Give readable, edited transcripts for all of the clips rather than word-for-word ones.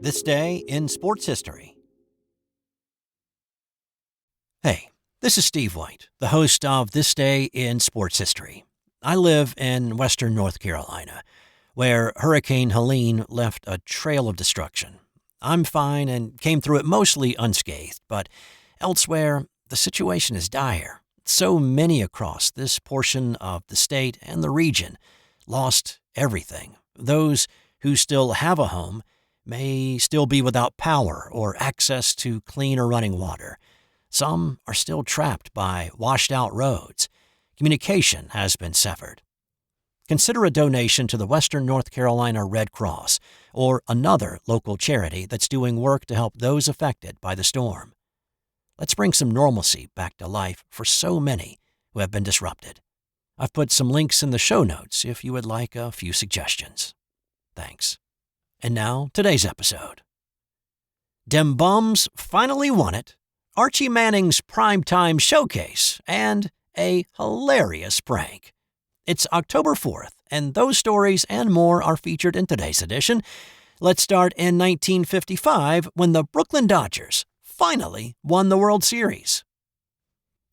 This day in sports history. Hey, this is Steve White, the host of This Day in Sports History. I live in western North Carolina, where Hurricane Helene left a trail of destruction. I'm fine and came through it mostly unscathed, but elsewhere, the situation is dire. So many across this portion of the state and the region lost everything. Those who still have a home may still be without power or access to clean or running water. Some are still trapped by washed-out roads. Communication has been severed. Consider a donation to the Western North Carolina Red Cross or another local charity that's doing work to help those affected by the storm. Let's bring some normalcy back to life for so many who have been disrupted. I've put some links in the show notes if you would like a few suggestions. Thanks. And now, today's episode. Dem Bums finally won it, Archie Manning's primetime showcase, and a hilarious prank. It's October 4th, and those stories and more are featured in today's edition. Let's start in 1955 when the Brooklyn Dodgers finally won the World Series.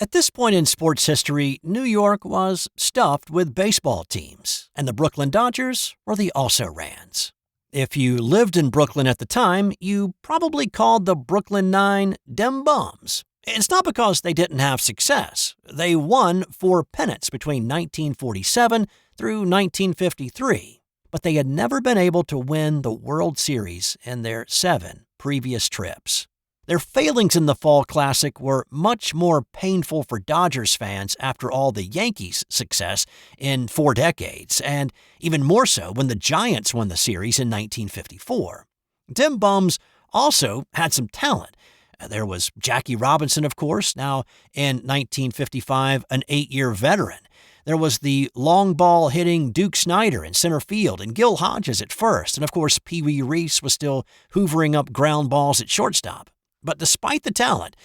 At this point in sports history, New York was stuffed with baseball teams, and the Brooklyn Dodgers were the also-rans. If you lived in Brooklyn at the time, you probably called the Brooklyn Nine Dem Bums. It's not because they didn't have success. They won 4 pennants between 1947 through 1953, but they had never been able to win the World Series in their 7 previous trips. Their failings in the Fall Classic were much more painful for Dodgers fans after all the Yankees' success in 4 decades, and even more so when the Giants won the series in 1954. Dem Bums also had some talent. There was Jackie Robinson, of course, now in 1955 an 8-year veteran. There was the long ball hitting Duke Snider in center field and Gil Hodges at first, and of course Pee Wee Reese was still hoovering up ground balls at shortstop. But despite the talent,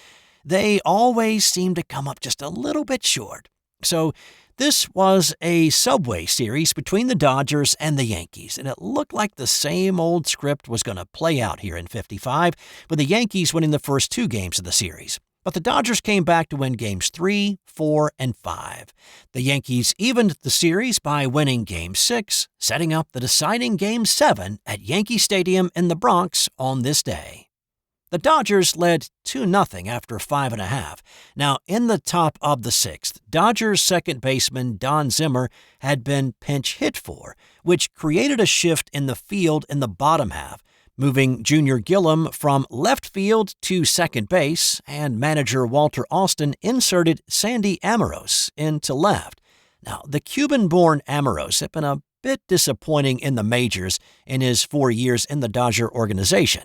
they always seemed to come up just a little bit short. So this was a subway series between the Dodgers and the Yankees, and it looked like the same old script was going to play out here in 55, with the Yankees winning the first 2 games of the series. But the Dodgers came back to win games 3, 4, and 5. The Yankees evened the series by winning Game 6, setting up the deciding Game 7 at Yankee Stadium in the Bronx on this day. The Dodgers led 2-0 after 5.5. Now, in the top of the 6th, Dodgers second baseman Don Zimmer had been pinch hit for, which created a shift in the field in the bottom half, moving Junior Gillum from left field to second base, and manager Walter Austin inserted Sandy Amoros into left. Now, the Cuban-born Amoros had been a bit disappointing in the majors in his 4 years in the Dodger organization.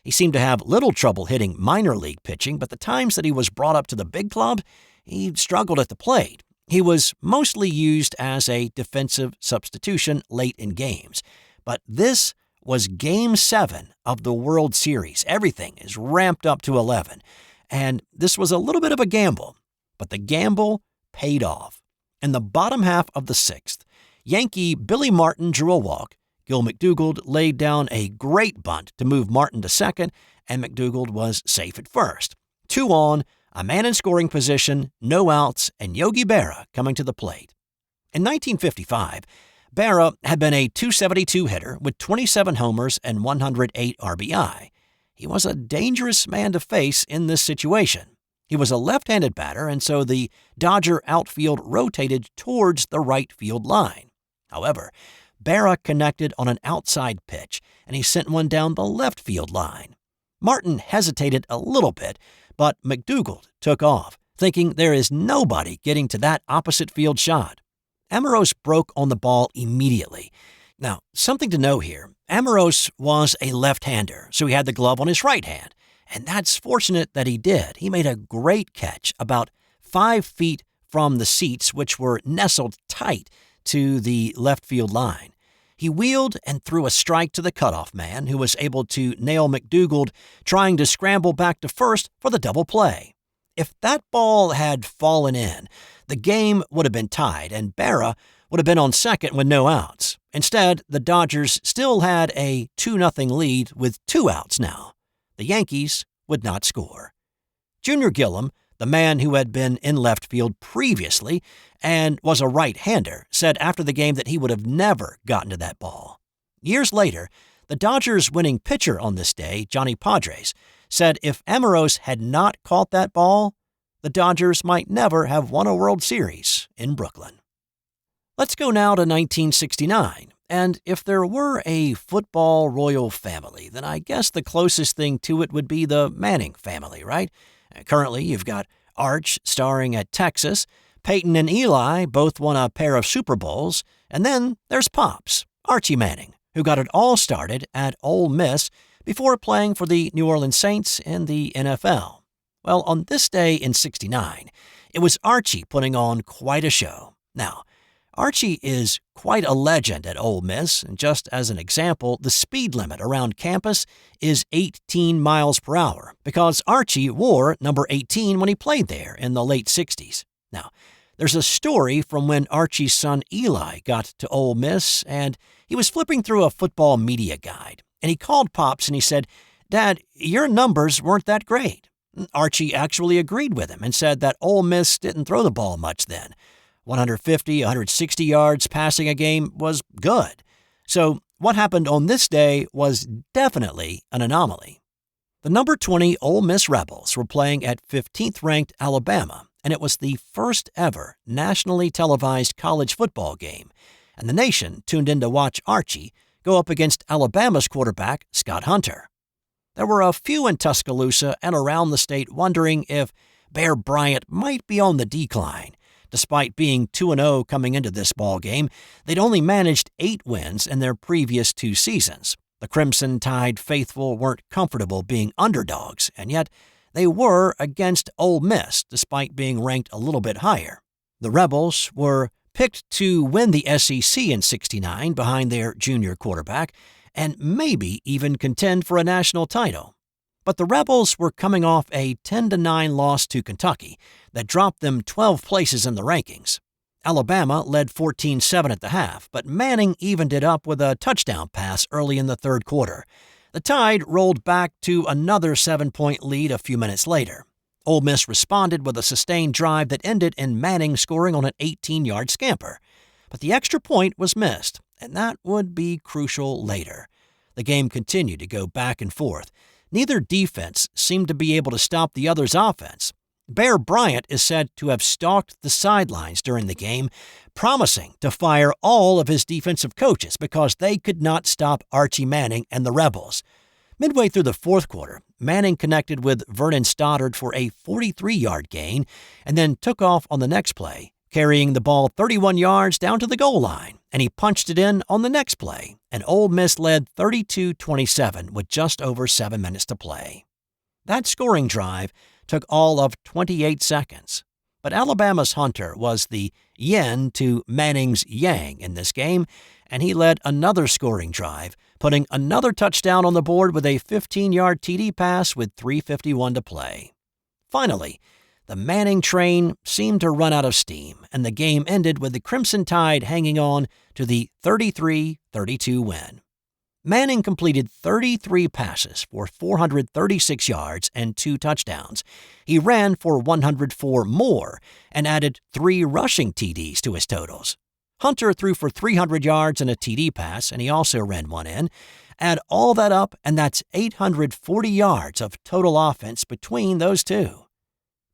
He seemed to have little trouble hitting minor league pitching, but the times that he was brought up to the big club, he struggled at the plate. He was mostly used as a defensive substitution late in games. But this was Game 7 of the World Series. Everything is ramped up to 11. And this was a little bit of a gamble, but the gamble paid off. In the bottom half of the 6th, Yankee Billy Martin drew a walk. Gil McDougald laid down a great bunt to move Martin to second, and McDougald was safe at first. 2 on, a man in scoring position, no outs, and Yogi Berra coming to the plate. In 1955, Berra had been a .272 hitter with 27 homers and 108 RBI. He was a dangerous man to face in this situation. He was a left-handed batter, and so the Dodger outfield rotated towards the right field line. However, Berra connected on an outside pitch, and he sent one down the left field line. Martin hesitated a little bit, but McDougald took off, thinking there is nobody getting to that opposite field shot. Amoros broke on the ball immediately. Now, something to know here, Amoros was a left-hander, so he had the glove on his right hand, and that's fortunate that he did. He made a great catch about 5 feet from the seats, which were nestled tight to the left field line. He wheeled and threw a strike to the cutoff man, who was able to nail McDougald, trying to scramble back to first for the double play. If that ball had fallen in, the game would have been tied, and Berra would have been on second with no outs. Instead, the Dodgers still had a 2-0 lead with 2 outs now. The Yankees would not score. Junior Gillum, the man who had been in left field previously and was a right-hander, said after the game that he would have never gotten to that ball. Years later, the Dodgers' winning pitcher on this day, Johnny Padres, said if Amoros had not caught that ball, the Dodgers might never have won a World Series in Brooklyn. Let's go now to 1969, and if there were a football royal family, then I guess the closest thing to it would be the Manning family, right? Currently, you've got Arch starring at Texas, Peyton and Eli both won a pair of Super Bowls, and then there's Pops, Archie Manning, who got it all started at Ole Miss before playing for the New Orleans Saints in the NFL. Well, on this day in '69, it was Archie putting on quite a show. Now, Archie is quite a legend at Ole Miss, and just as an example, the speed limit around campus is 18 miles per hour because Archie wore number 18 when he played there in the late 60s. Now, there's a story from when Archie's son Eli got to Ole Miss, and he was flipping through a football media guide, and he called Pops and he said, "Dad, your numbers weren't that great." Archie actually agreed with him and said that Ole Miss didn't throw the ball much then. 150, 160 yards passing a game was good. So what happened on this day was definitely an anomaly. The number 20 Ole Miss Rebels were playing at 15th-ranked Alabama, and it was the first ever nationally televised college football game, and the nation tuned in to watch Archie go up against Alabama's quarterback, Scott Hunter. There were a few in Tuscaloosa and around the state wondering if Bear Bryant might be on the decline. Despite being 2-0 coming into this ball game, they'd only managed 8 wins in their previous 2 seasons. The Crimson Tide faithful weren't comfortable being underdogs, and yet they were against Ole Miss despite being ranked a little bit higher. The Rebels were picked to win the SEC in '69 behind their junior quarterback and maybe even contend for a national title. But the Rebels were coming off a 10-9 loss to Kentucky that dropped them 12 places in the rankings. Alabama led 14-7 at the half, but Manning evened it up with a touchdown pass early in the third quarter. The Tide rolled back to another 7-point lead a few minutes later. Ole Miss responded with a sustained drive that ended in Manning scoring on an 18-yard scamper. But the extra point was missed, and that would be crucial later. The game continued to go back and forth. Neither defense seemed to be able to stop the other's offense. Bear Bryant is said to have stalked the sidelines during the game, promising to fire all of his defensive coaches because they could not stop Archie Manning and the Rebels. Midway through the fourth quarter, Manning connected with Vernon Stoddard for a 43-yard gain and then took off on the next play, carrying the ball 31 yards down to the goal line, and he punched it in on the next play, and Ole Miss led 32-27 with just over 7 minutes to play. That scoring drive took all of 28 seconds, but Alabama's Hunter was the yin to Manning's yang in this game, and he led another scoring drive, putting another touchdown on the board with a 15-yard TD pass with 3:51 to play. Finally, the Manning train seemed to run out of steam, and the game ended with the Crimson Tide hanging on to the 33-32 win. Manning completed 33 passes for 436 yards and 2 touchdowns. He ran for 104 more and added 3 rushing TDs to his totals. Hunter threw for 300 yards and a TD pass, and he also ran one in. Add all that up, and that's 840 yards of total offense between those two.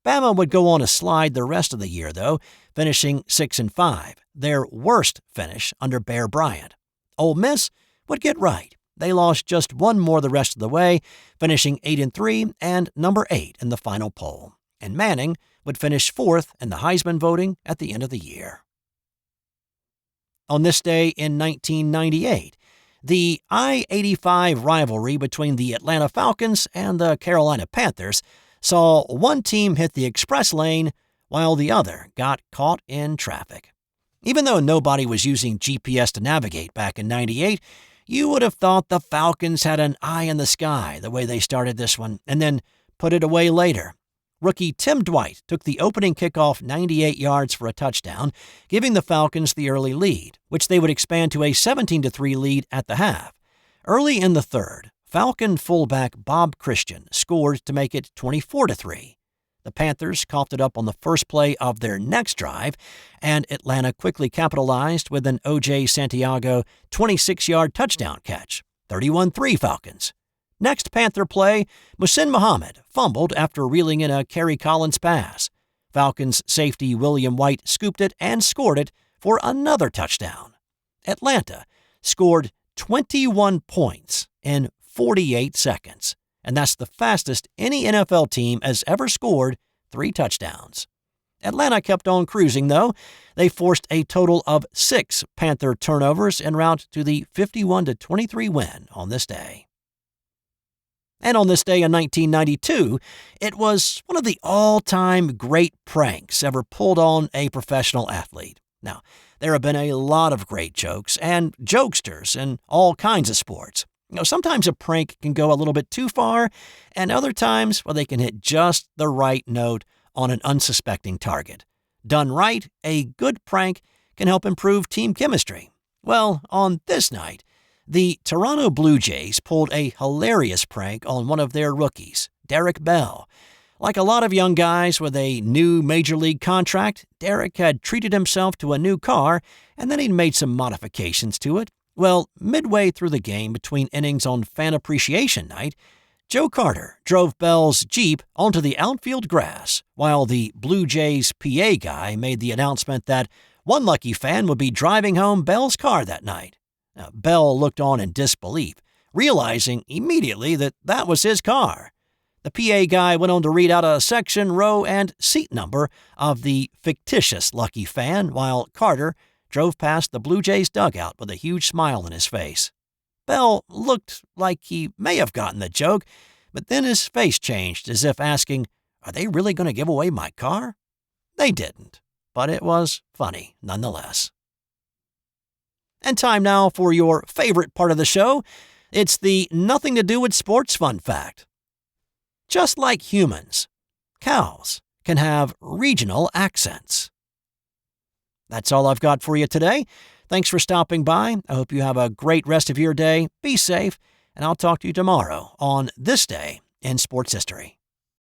Bama would go on a slide the rest of the year, though, finishing 6-5, their worst finish under Bear Bryant. Ole Miss would get right. They lost just one more the rest of the way, finishing 8-3 and number 8 in the final poll. And Manning would finish 4th in the Heisman voting at the end of the year. On this day in 1998, the I-85 rivalry between the Atlanta Falcons and the Carolina Panthers saw one team hit the express lane while the other got caught in traffic. Even though nobody was using GPS to navigate back in '98, you would have thought the Falcons had an eye in the sky the way they started this one and then put it away later. Rookie Tim Dwight took the opening kickoff 98 yards for a touchdown, giving the Falcons the early lead, which they would expand to a 17-3 lead at the half. Early in the third, Falcon fullback Bob Christian scored to make it 24-3. The Panthers coughed it up on the first play of their next drive, and Atlanta quickly capitalized with an O.J. Santiago 26-yard touchdown catch, 31-3 Falcons. Next Panther play, Muhsin Muhammad fumbled after reeling in a Kerry Collins pass. Falcons safety William White scooped it and scored it for another touchdown. Atlanta scored 21 points in 48 seconds, and that's the fastest any NFL team has ever scored 3 touchdowns. Atlanta kept on cruising, though. They forced a total of 6 Panther turnovers en route to the 51-23 win on this day. And on this day in 1992, it was one of the all-time great pranks ever pulled on a professional athlete. Now, there have been a lot of great jokes and jokesters in all kinds of sports. Sometimes a prank can go a little bit too far, and other times, they can hit just the right note on an unsuspecting target. Done right, a good prank can help improve team chemistry. Well, on this night, the Toronto Blue Jays pulled a hilarious prank on one of their rookies, Derek Bell. Like a lot of young guys with a new major league contract, Derek had treated himself to a new car, and then he'd made some modifications to it. Well, midway through the game between innings on Fan Appreciation Night, Joe Carter drove Bell's Jeep onto the outfield grass, while the Blue Jays PA guy made the announcement that one lucky fan would be driving home Bell's car that night. Bell looked on in disbelief, realizing immediately that that was his car. The PA guy went on to read out a section, row, and seat number of the fictitious lucky fan, while Carter drove past the Blue Jays dugout with a huge smile on his face. Bell looked like he may have gotten the joke, but then his face changed as if asking, "Are they really going to give away my car?" They didn't, but it was funny nonetheless. And time now for your favorite part of the show. It's the nothing to do with sports fun fact. Just like humans, cows can have regional accents. That's all I've got for you today. Thanks for stopping by. I hope you have a great rest of your day. Be safe, and I'll talk to you tomorrow on This Day in Sports History.